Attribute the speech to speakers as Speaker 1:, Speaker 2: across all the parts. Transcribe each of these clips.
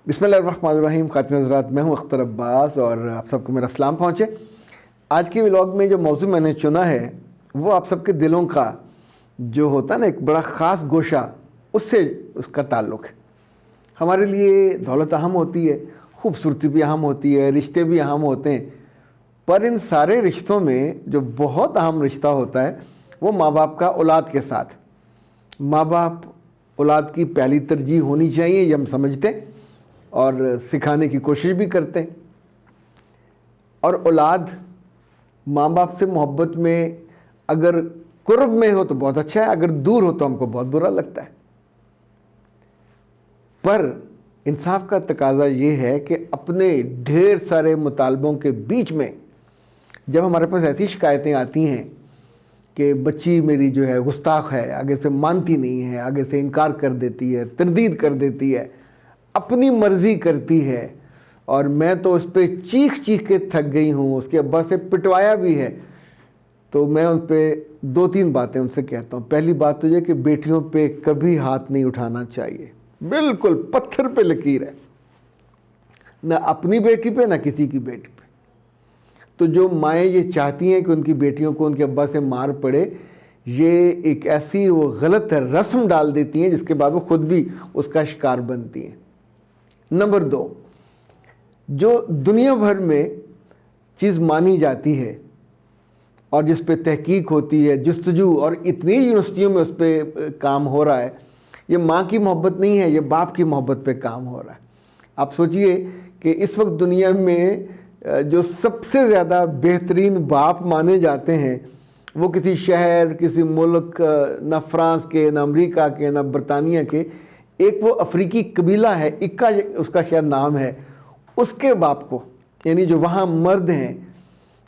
Speaker 1: بسم اللہ الرحمن الرحیم. خاتون حضرات، میں ہوں اختر عباس اور آپ سب کو میرا سلام پہنچے. آج کی ولاگ میں جو موضوع میں نے چنا ہے وہ آپ سب کے دلوں کا جو ہوتا ہے نا ایک بڑا خاص گوشہ، اس سے اس کا تعلق ہے. ہمارے لیے دولت اہم ہوتی ہے، خوبصورتی بھی اہم ہوتی ہے، رشتے بھی اہم ہوتے ہیں، پر ان سارے رشتوں میں جو بہت اہم رشتہ ہوتا ہے وہ ماں باپ کا اولاد کے ساتھ. ماں باپ اولاد کی پہلی ترجیح ہونی چاہیے، یہ ہم سمجھتے ہیں اور سکھانے کی کوشش بھی کرتے ہیں. اور اولاد ماں باپ سے محبت میں اگر قرب میں ہو تو بہت اچھا ہے، اگر دور ہو تو ہم کو بہت برا لگتا ہے. پر انصاف کا تقاضا یہ ہے کہ اپنے ڈھیر سارے مطالبوں کے بیچ میں جب ہمارے پاس ایسی شکایتیں آتی ہیں کہ بچی میری جو ہے گستاخ ہے، آگے سے مانتی نہیں ہے، آگے سے انکار کر دیتی ہے، تردید کر دیتی ہے، اپنی مرضی کرتی ہے، اور میں تو اس پہ چیخ چیخ کے تھک گئی ہوں، اس کے ابا سے پٹوایا بھی ہے، تو میں ان پہ دو تین باتیں ان سے کہتا ہوں. پہلی بات تو یہ کہ بیٹیوں پہ کبھی ہاتھ نہیں اٹھانا چاہیے، بالکل پتھر پہ لکیر ہے، نہ اپنی بیٹی پہ نہ کسی کی بیٹی پہ. تو جو مائیں یہ چاہتی ہیں کہ ان کی بیٹیوں کو ان کے ابا سے مار پڑے، یہ ایک ایسی وہ غلط رسم ڈال دیتی ہیں جس کے بعد وہ خود بھی اس کا شکار بنتی ہیں. نمبر 2، جو دنیا بھر میں چیز مانی جاتی ہے اور جس پہ تحقیق ہوتی ہے، جستجو، اور اتنی یونیورسٹیوں میں اس پہ کام ہو رہا ہے، یہ ماں کی محبت نہیں ہے، یہ باپ کی محبت پہ کام ہو رہا ہے. آپ سوچئے کہ اس وقت دنیا میں جو سب سے زیادہ بہترین باپ مانے جاتے ہیں وہ کسی شہر، کسی ملک، نہ فرانس کے، نہ امریکہ کے، نہ برطانیہ کے، ایک وہ افریقی قبیلہ ہے، اکا اس کا شاید نام ہے، اس کے باپ کو، یعنی جو وہاں مرد ہیں،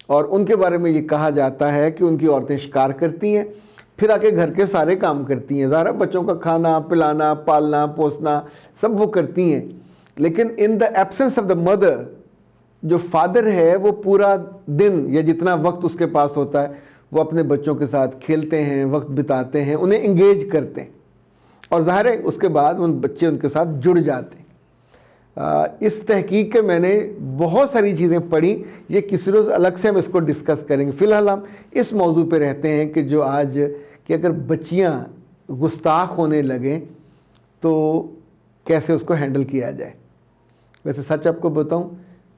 Speaker 1: اور ان کے بارے میں یہ کہا جاتا ہے کہ ان کی عورتیں شکار کرتی ہیں، پھر آ کے گھر کے سارے کام کرتی ہیں، ظاہر بچوں کا کھانا پلانا پالنا پوسنا سب وہ کرتی ہیں، لیکن in the absence of the mother جو فادر ہے وہ پورا دن یا جتنا وقت اس کے پاس ہوتا ہے وہ اپنے بچوں کے ساتھ کھیلتے ہیں، وقت بتاتے ہیں، انہیں انگیج کرتے ہیں، اور ظاہر ہے اس کے بعد ان بچے ان کے ساتھ جڑ جاتے ہیں. اس تحقیق کے میں نے بہت ساری چیزیں پڑھی، یہ کسی روز الگ سے ہم اس کو ڈسکس کریں گے. فی الحال ہم اس موضوع پہ رہتے ہیں کہ جو آج کہ اگر بچیاں گستاخ ہونے لگیں تو کیسے اس کو ہینڈل کیا جائے. ویسے سچ آپ کو بتاؤں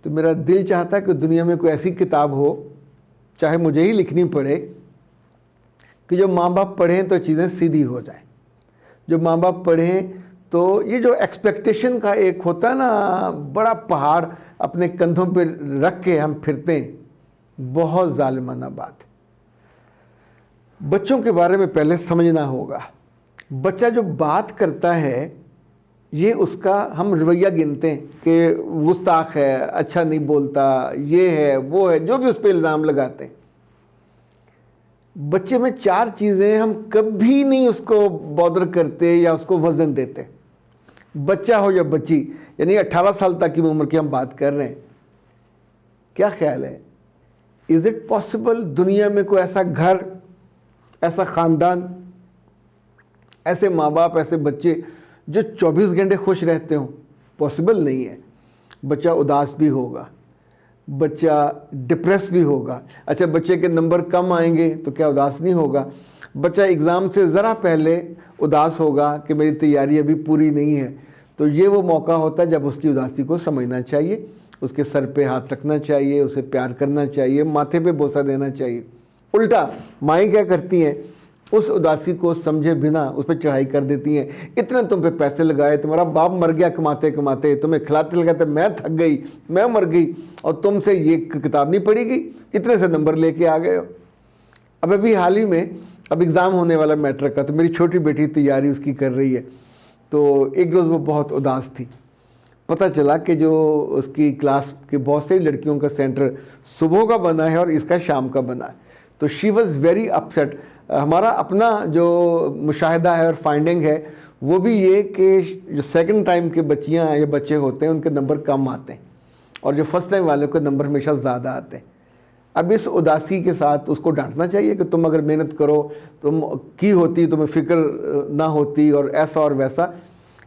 Speaker 1: تو میرا دل چاہتا ہے کہ دنیا میں کوئی ایسی کتاب ہو، چاہے مجھے ہی لکھنی پڑے، کہ جو ماں باپ پڑھیں تو چیزیں سیدھی ہو جائیں. جو ماں باپ پڑھیں تو یہ جو ایکسپیکٹیشن کا ایک ہوتا ہے نا بڑا پہاڑ اپنے کندھوں پہ رکھ کے ہم پھرتے ہیں، بہت ظالمانہ بات ہے. بچوں کے بارے میں پہلے سمجھنا ہوگا. بچہ جو بات کرتا ہے یہ اس کا ہم رویہ گنتے ہیں کہ گستاخ ہے، اچھا نہیں بولتا، یہ ہے وہ ہے، جو بھی اس پہ الزام لگاتے ہیں. بچے میں 4 چیزیں ہم کبھی نہیں اس کو بودر کرتے یا اس کو وزن دیتے، بچہ ہو یا بچی، یعنی 18 سال تک کی عمر کی ہم بات کر رہے ہیں. کیا خیال ہے، از اٹ پاسبل دنیا میں کوئی ایسا گھر، ایسا خاندان، ایسے ماں باپ، ایسے بچے جو 24 گھنٹے خوش رہتے ہوں؟ پاسبل نہیں ہے. بچہ اداس بھی ہوگا، بچہ ڈپریس بھی ہوگا. اچھا، بچے کے نمبر کم آئیں گے تو کیا اداس نہیں ہوگا؟ بچہ ایگزام سے ذرا پہلے اداس ہوگا کہ میری تیاری ابھی پوری نہیں ہے. تو یہ وہ موقع ہوتا ہے جب اس کی اداسی کو سمجھنا چاہیے، اس کے سر پہ ہاتھ رکھنا چاہیے، اسے پیار کرنا چاہیے، ماتھے پہ بوسہ دینا چاہیے. الٹا مائیں کیا کرتی ہیں، اس اداسی کو سمجھے بنا اس پہ چڑھائی کر دیتی ہیں. اتنے تم پہ پیسے لگائے، تمہارا باپ مر گیا کماتے کماتے، تمہیں کھلاتے کھلاتے میں تھک گئی، میں مر گئی، اور تم سے یہ کتاب نہیں پڑھی گئی، اتنے سے نمبر لے کے آ گئے ہو. ابھی حال ہی میں اب ایگزام ہونے والا میٹرک کا، تو میری چھوٹی بیٹی تیاری اس کی کر رہی ہے. تو ایک روز وہ بہت اداس تھی. پتہ چلا کہ جو اس کی کلاس کے بہت سی لڑکیوں کا سینٹر صبح کا بنا ہے اور اس کا شام کا بنا ہے. تو شی واز ویری اپسیٹ. ہمارا اپنا جو مشاہدہ ہے اور فائنڈنگ ہے وہ بھی یہ کہ جو سیکنڈ ٹائم کے بچیاں یا بچے ہوتے ہیں ان کے نمبر کم آتے ہیں، اور جو فرسٹ ٹائم والوں کے نمبر ہمیشہ زیادہ آتے ہیں. اب اس اداسی کے ساتھ اس کو ڈانٹنا چاہیے کہ تم اگر محنت کرو، تم کی ہوتی، تمہیں فکر نہ ہوتی، اور ایسا اور ویسا.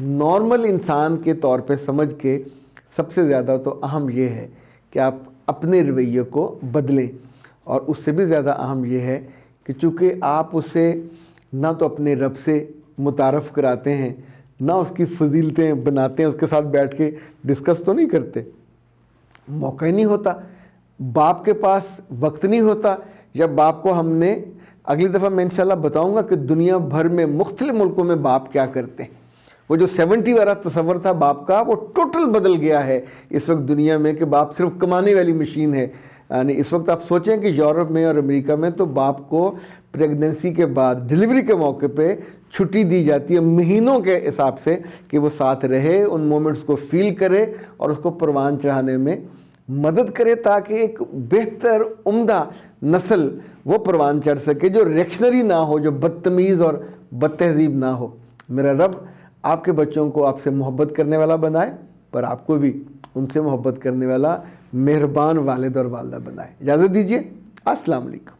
Speaker 1: نارمل انسان کے طور پہ سمجھ کے سب سے زیادہ تو اہم یہ ہے کہ آپ اپنے رویے کو بدلیں، اور اس سے بھی زیادہ اہم یہ ہے کہ چونکہ آپ اسے نہ تو اپنے رب سے متعارف کراتے ہیں، نہ اس کی فضیلتیں بناتے ہیں، اس کے ساتھ بیٹھ کے ڈسکس تو نہیں کرتے، موقع ہی نہیں ہوتا، باپ کے پاس وقت نہیں ہوتا، یا باپ کو ہم نے اگلی دفعہ میں انشاءاللہ بتاؤں گا کہ دنیا بھر میں مختلف ملکوں میں باپ کیا کرتے ہیں۔ وہ جو 70 والا تصور تھا باپ کا، وہ ٹوٹل بدل گیا ہے اس وقت دنیا میں، کہ باپ صرف کمانے والی مشین ہے۔ یعنی اس وقت آپ سوچیں کہ یورپ میں اور امریکہ میں تو باپ کو پریگننسی کے بعد ڈیلیوری کے موقع پہ چھٹی دی جاتی ہے مہینوں کے حساب سے، کہ وہ ساتھ رہے، ان مومنٹس کو فیل کرے اور اس کو پروان چڑھانے میں مدد کرے، تاکہ ایک بہتر عمدہ نسل وہ پروان چڑھ سکے جو ریکشنری نہ ہو، جو بدتمیز اور بد تہذیب نہ ہو۔ میرا رب آپ کے بچوں کو آپ سے محبت کرنے والا بنائے، پر آپ کو بھی ان سے محبت کرنے والا مہربان والد اور والدہ بنائے۔ اجازت دیجیے، السلام علیکم۔